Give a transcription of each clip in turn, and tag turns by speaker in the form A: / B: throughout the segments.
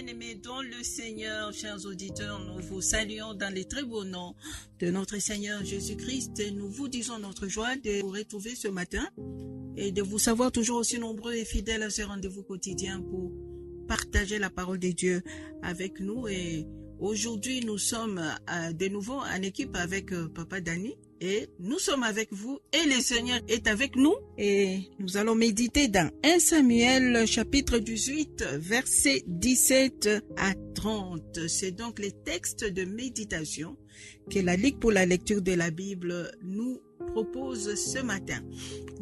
A: Bien-aimés dans le Seigneur, chers auditeurs, nous vous saluons dans les très beaux noms de notre Seigneur Jésus-Christ et nous vous disons notre joie de vous retrouver ce matin et de vous savoir toujours aussi nombreux et fidèles à ce rendez-vous quotidien pour partager la parole de Dieu avec nous. Et aujourd'hui, nous sommes de nouveau en équipe avec Papa Danny et nous sommes avec vous et le Seigneur est avec nous et nous allons méditer dans 1 Samuel chapitre 18 versets 17 à 30. C'est donc les textes de méditation que la Ligue pour la lecture de la Bible nous propose ce matin.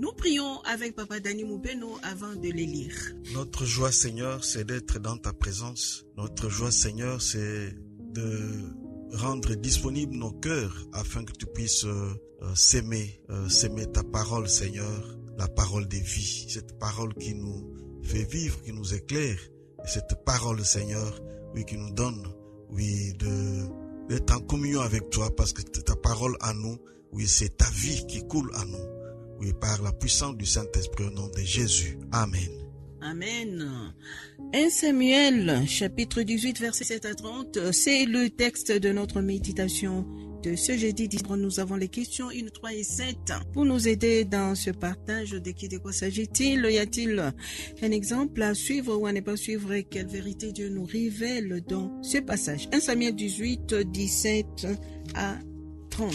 A: Nous prions avec Papa Danny Moubeno avant de les lire.
B: Notre joie, Seigneur, c'est d'être dans ta présence. Notre joie, Seigneur, c'est de rendre disponibles nos cœurs afin que tu puisses s'aimer ta parole, Seigneur, la parole des vies, cette parole qui nous fait vivre, qui nous éclaire, et cette parole, Seigneur, oui, qui nous donne, oui, d'être en communion avec toi, parce que ta parole à nous, oui, c'est ta vie qui coule à nous, oui, par la puissance du Saint-Esprit au nom de Jésus. Amen.
A: Amen. 1 Samuel, chapitre 18, versets 7 à 30, c'est le texte de notre méditation de ce jeudi. Nous avons les questions 1, 3 et 7. Pour nous aider dans ce partage, de quoi s'agit-il? Y a-t-il un exemple à suivre ou à ne pas suivre? Quelle vérité Dieu nous révèle dans ce passage? 1 Samuel 18, 17 à 30.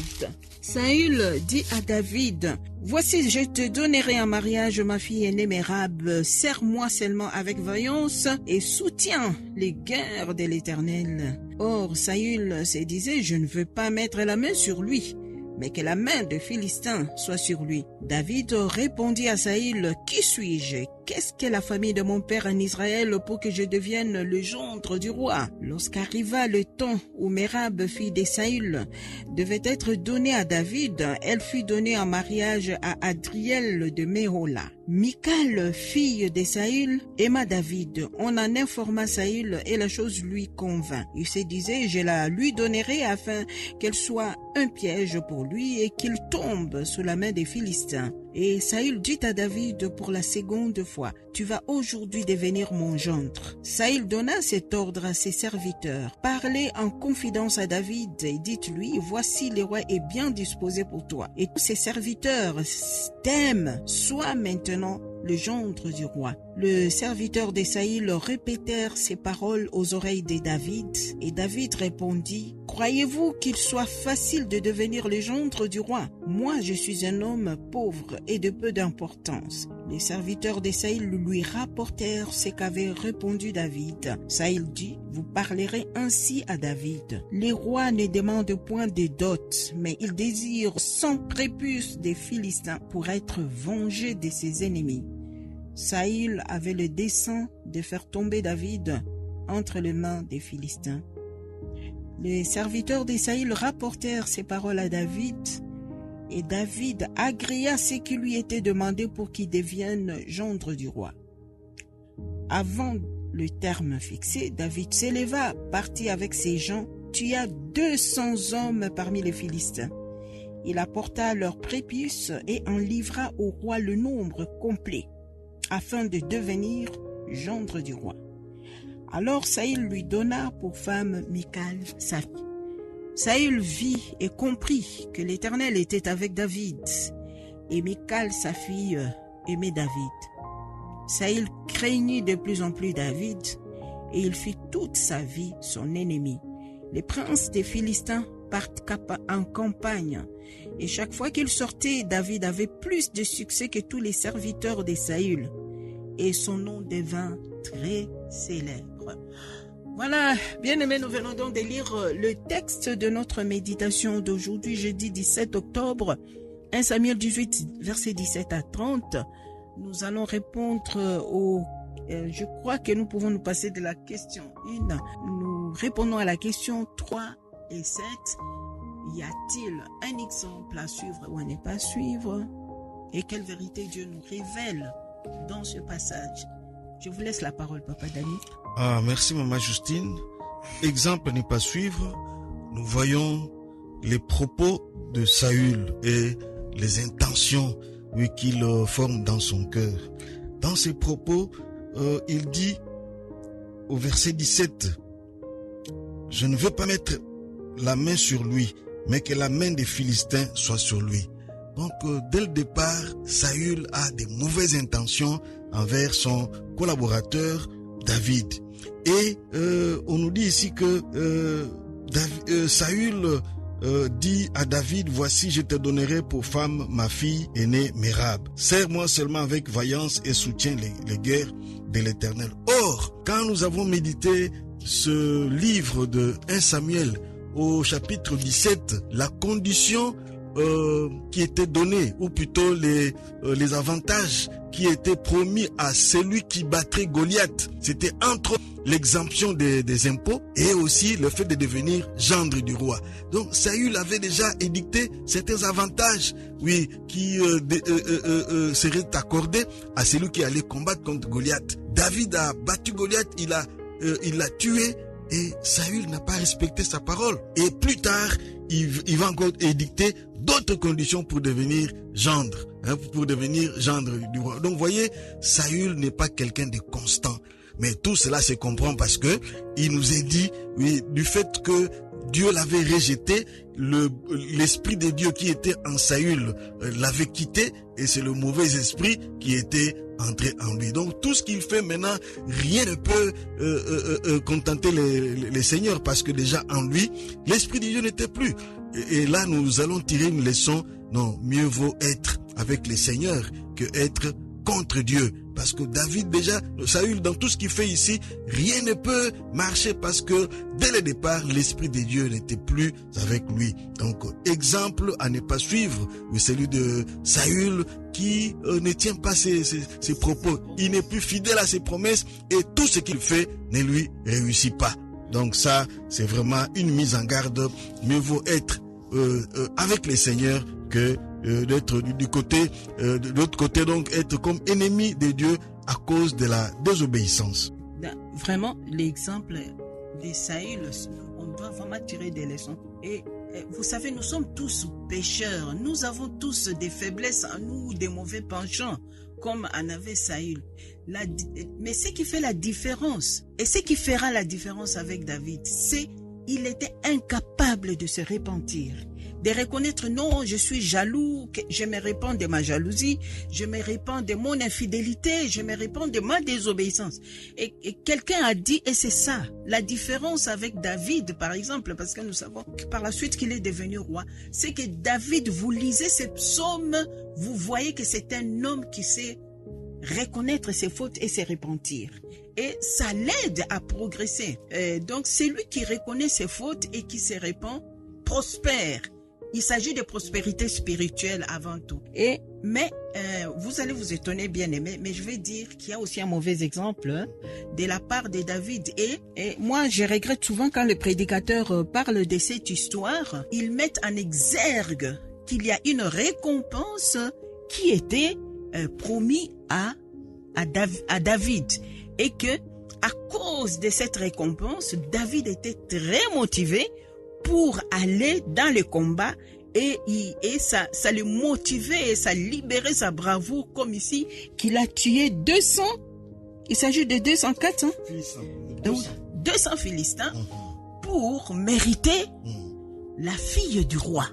A: Saül dit à David, « Voici, je te donnerai en mariage ma fille aînée Mérab. Serre-moi seulement avec vaillance et soutiens les guerres de l'Éternel. » Or, Saül se disait, « Je ne veux pas mettre la main sur lui, mais que la main de Philistin soit sur lui. » David répondit à Saül, « Qui suis-je? Qu'est-ce que la famille de mon père en Israël pour que je devienne le gendre du roi? » Lorsqu'arriva le temps où Mérab, fille de Saül, devait être donnée à David, elle fut donnée en mariage à Adriel de Méhola. Michal, fille de Saül, aima David. On en informa Saül et la chose lui convint. Il se disait, je la lui donnerai afin qu'elle soit un piège pour lui et qu'il tombe sous la main des Philistins. Et Saül dit à David pour la seconde fois, « Tu vas aujourd'hui devenir mon gendre. » Saül donna cet ordre à ses serviteurs. « Parlez en confidence à David et dites-lui, voici le roi est bien disposé pour toi. Et tous ses serviteurs t'aiment, sois maintenant le gendre du roi. » Le serviteur de Saül répétèrent ces paroles aux oreilles de David, et David répondit, « Croyez-vous qu'il soit facile de devenir le gendre du roi? Moi, je suis un homme pauvre et de peu d'importance. » Les serviteurs de Saül lui rapportèrent ce qu'avait répondu David. Saül dit, « Vous parlerez ainsi à David. Les rois ne demandent point de dot, mais ils désirent 100 prépuces des Philistins pour être vengés de ses ennemis. » Saül avait le dessein de faire tomber David entre les mains des Philistins. Les serviteurs de Saül rapportèrent ces paroles à David, et David agrée ce qui lui était demandé pour qu'il devienne gendre du roi. Avant le terme fixé, David s'éleva, partit avec ses gens, tua 200 hommes parmi les Philistins. Il apporta leurs prépuces et en livra au roi le nombre complet, afin de devenir gendre du roi. Alors Saül lui donna pour femme Michal, sa fille. Saül vit et comprit que l'Éternel était avec David, et Michal, sa fille, aimait David. Saül craignit de plus en plus David, et il fit toute sa vie son ennemi. Les princes des Philistins partent en campagne, et chaque fois qu'il sortait, David avait plus de succès que tous les serviteurs de Saül, et son nom devint très célèbre. Voilà, bien-aimés, nous venons donc de lire le texte de notre méditation d'aujourd'hui, jeudi 17 octobre, 1 Samuel 18, versets 17 à 30. Nous allons répondre je crois que nous pouvons nous passer de la question 1. Nous répondons à la question 3 et 7. Y a-t-il un exemple à suivre ou à ne pas suivre? Et quelle vérité Dieu nous révèle dans ce passage? Je vous laisse la parole, Papa Danny.
B: Merci, Maman Justine. Exemple à ne pas suivre, nous voyons les propos de Saül et les intentions qu'il forme dans son cœur. Dans ses propos, il dit au verset 17, je ne veux pas mettre la main sur lui, mais que la main des Philistins soit sur lui. Donc, dès le départ, Saül a des mauvaises intentions envers son collaborateur David. Et on nous dit ici que Saül dit à David, voici, je te donnerai pour femme ma fille aînée Mérab. Sers-moi seulement avec vaillance et soutiens les guerres de l'Éternel. Or, quand nous avons médité ce livre de 1 Samuel au chapitre 17, la condition qui était donnée, ou plutôt les avantages qui étaient promis à celui qui battrait Goliath, c'était entre l'exemption des impôts et aussi le fait de devenir gendre du roi. Donc Saül avait déjà édicté certains avantages, oui, qui seraient accordés à celui qui allait combattre contre Goliath. David a battu Goliath, il l'a tué, et Saül n'a pas respecté sa parole. Et plus tard, il va encore édicter d'autres conditions pour devenir gendre, pour devenir gendre du roi. Donc, vous voyez, Saül n'est pas quelqu'un de constant. Mais tout cela se comprend parce que il nous est dit, oui, du fait que Dieu l'avait rejeté, l'esprit de Dieu qui était en Saül l'avait quitté, et c'est le mauvais esprit qui était entré en lui. Donc tout ce qu'il fait maintenant, rien ne peut contenter les seigneurs, parce que déjà en lui, l'esprit de Dieu n'était plus. Et là, nous allons tirer une leçon. Non, mieux vaut être avec les seigneurs que être contre Dieu. Parce que David déjà, Saül, dans tout ce qu'il fait ici, rien ne peut marcher parce que dès le départ, l'esprit de Dieu n'était plus avec lui. Donc, exemple à ne pas suivre, celui de Saül qui ne tient pas ses propos. Il n'est plus fidèle à ses promesses et tout ce qu'il fait ne lui réussit pas. Donc ça, c'est vraiment une mise en garde. Mieux vaut être avec les seigneurs que d'être du côté, de l'autre côté, donc être comme ennemi de Dieu à cause de la désobéissance.
A: Vraiment, l'exemple de Saül, on doit vraiment tirer des leçons. Et vous savez, nous sommes tous pécheurs, nous avons tous des faiblesses en nous, des mauvais penchants, comme en avait Saül. Mais ce qui fait la différence, et ce qui fera la différence avec David, c'est qu'il était incapable de se repentir, de reconnaître, non, je suis jaloux, je me répands de ma jalousie, je me répands de mon infidélité, je me répands de ma désobéissance. Et quelqu'un a dit, et c'est ça, la différence avec David, par exemple, parce que nous savons que par la suite qu'il est devenu roi, c'est que David, vous lisez ces psaumes, vous voyez que c'est un homme qui sait reconnaître ses fautes et se repentir. Et ça l'aide à progresser. Donc, c'est lui qui reconnaît ses fautes et qui se repent, prospère. Il s'agit de prospérité spirituelle avant tout. Mais vous allez vous étonner, bien aimé, mais je vais dire qu'il y a aussi un mauvais exemple de la part de David. Et moi, je regrette souvent quand les prédicateurs parlent de cette histoire, ils mettent en exergue qu'il y a une récompense qui était promise à David. Et que, à cause de cette récompense, David était très motivé pour aller dans le combat et ça le motivait et ça libérait sa bravoure, comme ici, qu'il a tué 200, il s'agit de 204, donc 200 Philistins pour mériter la fille du roi.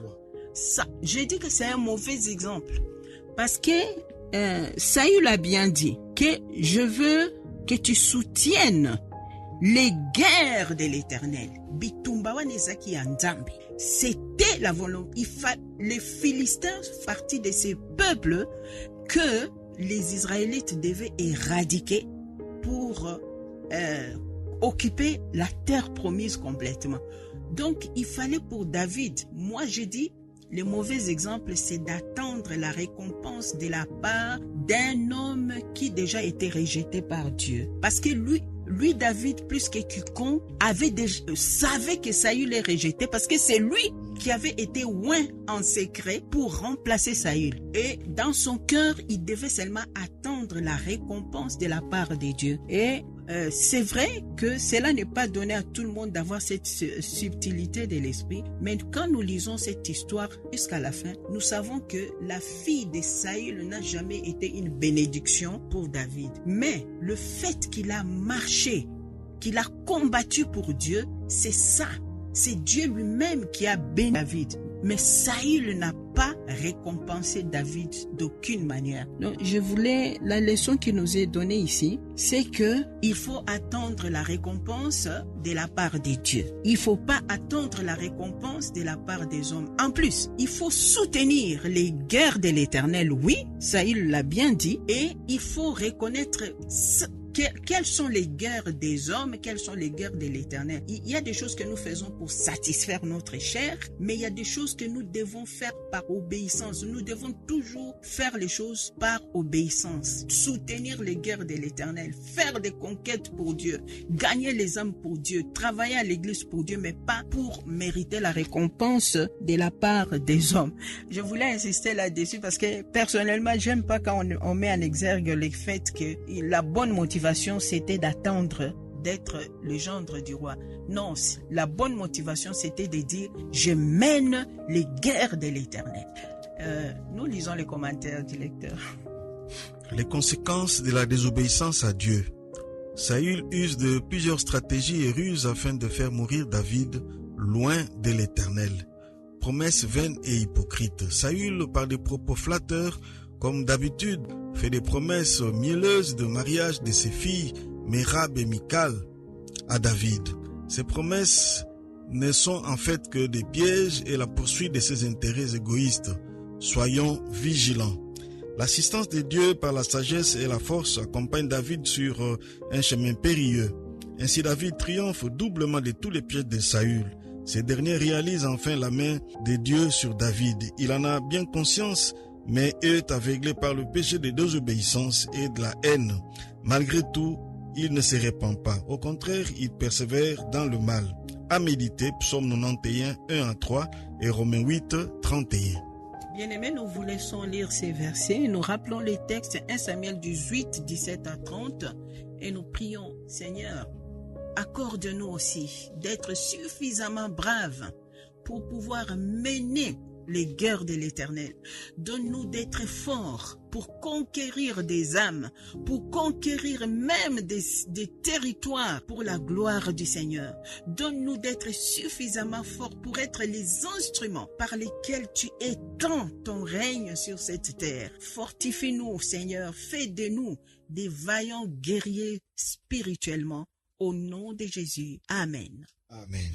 A: Ça, je dis que c'est un mauvais exemple parce que Saül a bien dit que je veux que tu soutiennes les guerres de l'Éternel. C'était la volonté. Les Philistins partie de ces peuples que les Israélites devaient éradiquer pour occuper la terre promise complètement. Donc, il fallait pour David, moi je dis, le mauvais exemple, c'est d'attendre la récompense de la part d'un homme qui déjà été rejeté par Dieu. Parce que lui David, plus que quiconque, savait que Saül est rejeté parce que c'est lui qui avait été oint en secret pour remplacer Saül. Et dans son cœur, il devait seulement attendre la récompense de la part de Dieu. Et c'est vrai que cela n'est pas donné à tout le monde d'avoir cette subtilité de l'esprit, mais quand nous lisons cette histoire jusqu'à la fin, nous savons que la fille de Saül n'a jamais été une bénédiction pour David. Mais le fait qu'il a marché qu'il a combattu pour Dieu, c'est ça. C'est Dieu lui-même qui a béni David. Mais Saül n'a pas récompensé David d'aucune manière. Donc, la leçon qui nous est donnée ici, c'est que il faut attendre la récompense de la part de Dieu. Il faut pas attendre la récompense de la part des hommes. En plus, il faut soutenir les guerres de l'Éternel. Oui, Saül l'a bien dit. Et il faut reconnaître quelles sont les guerres des hommes, quelles sont les guerres de l'Éternel. Il y a des choses que nous faisons pour satisfaire notre chair, mais il y a des choses que nous devons faire par obéissance. Nous devons toujours faire les choses par obéissance. Soutenir les guerres de l'Éternel, faire des conquêtes pour Dieu, gagner les âmes pour Dieu, travailler à l'église pour Dieu, mais pas pour mériter la récompense de la part des hommes. Je voulais insister là-dessus parce que personnellement, j'aime pas quand on met en exergue le fait que la bonne motivation c'était d'attendre d'être le gendre du roi. Non, la bonne motivation c'était de dire je mène les guerres de l'Éternel. Nous lisons les commentaires du lecteur.
B: Les conséquences de la désobéissance à Dieu. Saül use de plusieurs stratégies et ruses afin de faire mourir David loin de l'Éternel. Promesses vaines et hypocrites. Saül, par des propos flatteurs, comme d'habitude, fait des promesses mielleuses de mariage de ses filles, Mérab et Michal, à David. Ces promesses ne sont en fait que des pièges et la poursuite de ses intérêts égoïstes. Soyons vigilants. L'assistance de Dieu par la sagesse et la force accompagne David sur un chemin périlleux. Ainsi David triomphe doublement de tous les pièges de Saül. Ces derniers réalisent enfin la main de Dieu sur David. Il en a bien conscience, mais est aveuglé par le péché de désobéissance et de la haine. Malgré tout, il ne se répand pas. Au contraire, il persévère dans le mal. À méditer, Psaume 91, 1-3 et Romains 8, 31.
A: Bien-aimés, nous vous laissons lire ces versets. Nous rappelons les textes 1 Samuel 18, 17-30 et nous prions, Seigneur, accorde-nous aussi d'être suffisamment braves pour pouvoir mener les guerres de l'Éternel. Donne-nous d'être forts pour conquérir des âmes, pour conquérir même des territoires pour la gloire du Seigneur. Donne-nous d'être suffisamment forts pour être les instruments par lesquels tu étends ton règne sur cette terre. Fortifie-nous, Seigneur, fais de nous des vaillants guerriers spirituellement. Au nom de Jésus. Amen.
B: Amen.